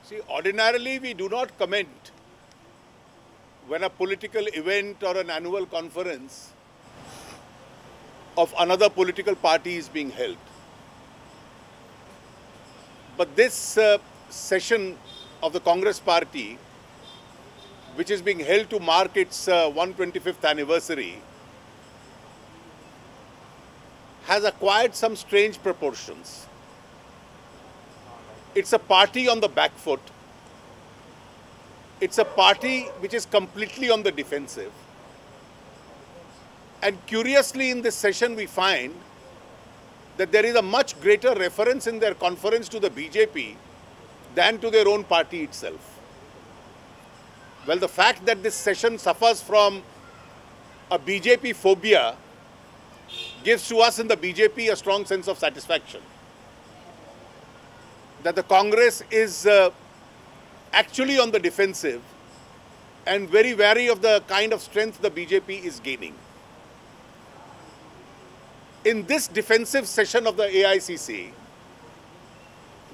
See, ordinarily we do not comment when a political event or an annual conference of another political party is being held. But this session of the Congress party, which is being held to mark its 125th anniversary, has acquired some strange proportions. It's a party on the back foot. It's a party which is completely on the defensive. And curiously, in this session, we find that there is a much greater reference in their conference to the BJP than to their own party itself. Well, the fact that this session suffers from a BJP phobia gives to us in the BJP a strong sense of satisfaction that the Congress is actually on the defensive and very wary of the kind of strength the BJP is gaining. In this defensive session of the AICC,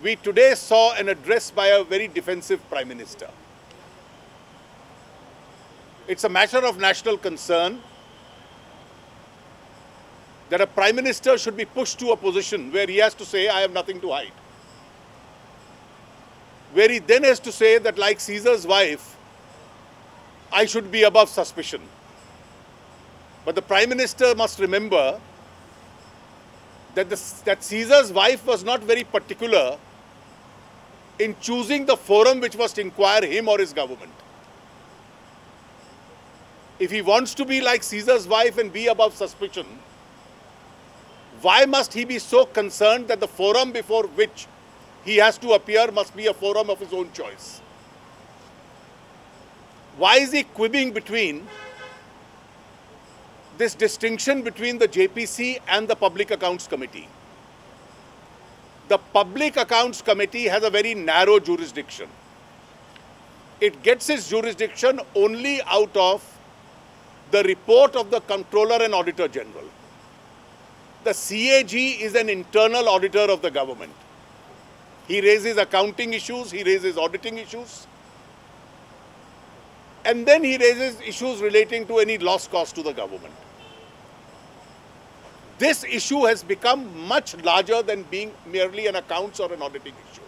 we today saw an address by a very defensive Prime Minister. It's a matter of national concern that a Prime Minister should be pushed to a position where he has to say, I have nothing to hide. Where he then has to say that, like Caesar's wife, I should be above suspicion. But the Prime Minister must remember that Caesar's wife was not very particular in choosing the forum which must inquire him or his government. If he wants to be like Caesar's wife and be above suspicion, why must he be so concerned that the forum before which he has to appear must be a forum of his own choice? Why is he quibbing between this distinction between the JPC and the Public Accounts Committee? The Public Accounts Committee has a very narrow jurisdiction. It gets its jurisdiction only out of the report of the Comptroller and Auditor General. The CAG is an internal auditor of the government. He raises accounting issues, he raises auditing issues, and then he raises issues relating to any loss cost to the government. This issue has become much larger than being merely an accounts or an auditing issue.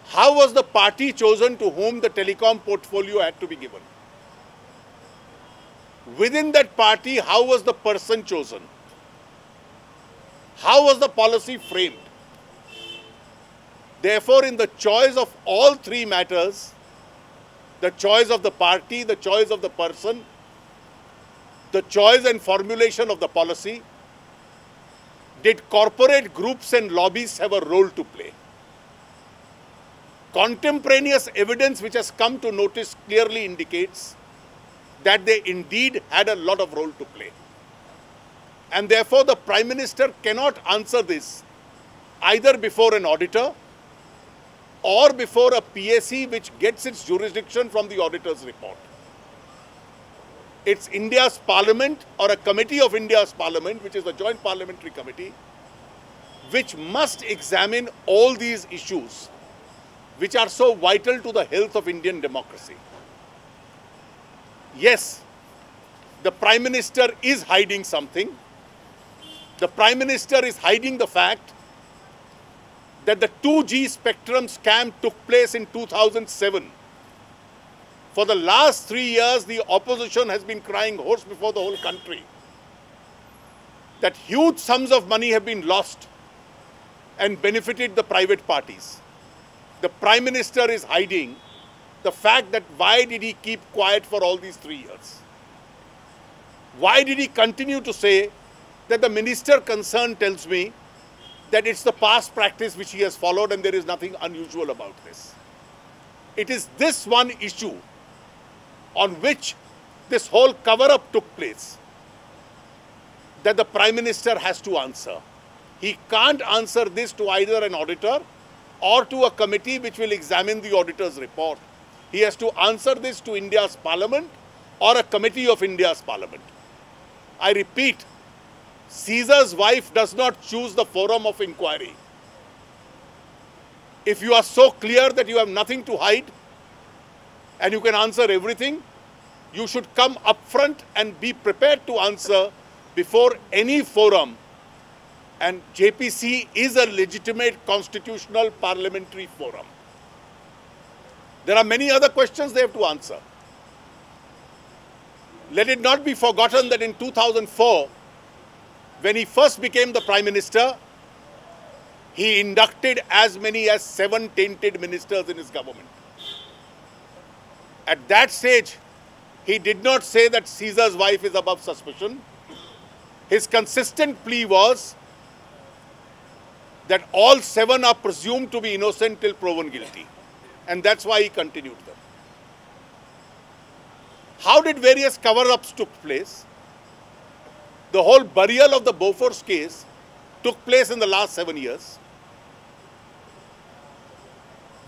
How was the party chosen to whom the telecom portfolio had to be given? Within that party, how was the person chosen? How was the policy framed? Therefore, in the choice of all three matters, the choice of the party, the choice of the person, the choice and formulation of the policy, did corporate groups and lobbies have a role to play? Contemporaneous evidence which has come to notice clearly indicates that they indeed had a lot of role to play. And therefore, the Prime Minister cannot answer this either before an auditor or before a PAC which gets its jurisdiction from the auditor's report. It's India's Parliament or a committee of India's Parliament, which is the Joint Parliamentary Committee, which must examine all these issues which are so vital to the health of Indian democracy. Yes, the Prime Minister is hiding something. The Prime Minister is hiding the fact that the 2G spectrum scam took place in 2007. For the last 3 years, the opposition has been crying hoarse before the whole country that huge sums of money have been lost and benefited the private parties. The Prime Minister is hiding the fact that why did he keep quiet for all these 3 years? Why did he continue to say that the minister concerned tells me that it's the past practice which he has followed and there is nothing unusual about this? It is this one issue on which this whole cover-up took place that the Prime Minister has to answer. He can't answer this to either an auditor or to a committee which will examine the auditor's report. He has to answer this to India's Parliament or a committee of India's Parliament. I repeat, Caesar's wife does not choose the forum of inquiry. If you are so clear that you have nothing to hide and you can answer everything, you should come up front and be prepared to answer before any forum. And JPC is a legitimate constitutional parliamentary forum. There are many other questions they have to answer. Let it not be forgotten that in 2004, when he first became the Prime Minister, he inducted as many as 7 tainted ministers in his government. At that stage, he did not say that Caesar's wife is above suspicion. His consistent plea was that all 7 are presumed to be innocent till proven guilty. And that's why he continued them. How did various cover-ups took place? The whole burial of the Bofors case took place in the last 7 years.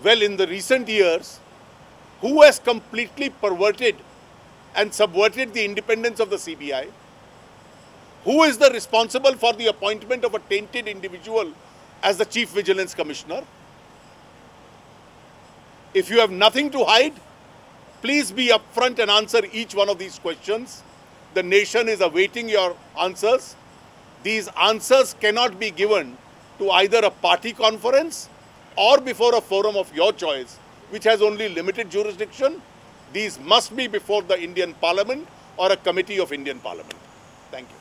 Well, in the recent years, who has completely perverted and subverted the independence of the CBI? Who is the responsible for the appointment of a tainted individual as the Chief Vigilance Commissioner? If you have nothing to hide, please be upfront and answer each one of these questions. The nation is awaiting your answers. These answers cannot be given to either a party conference or before a forum of your choice, which has only limited jurisdiction. These must be before the Indian Parliament or a committee of Indian Parliament. Thank you.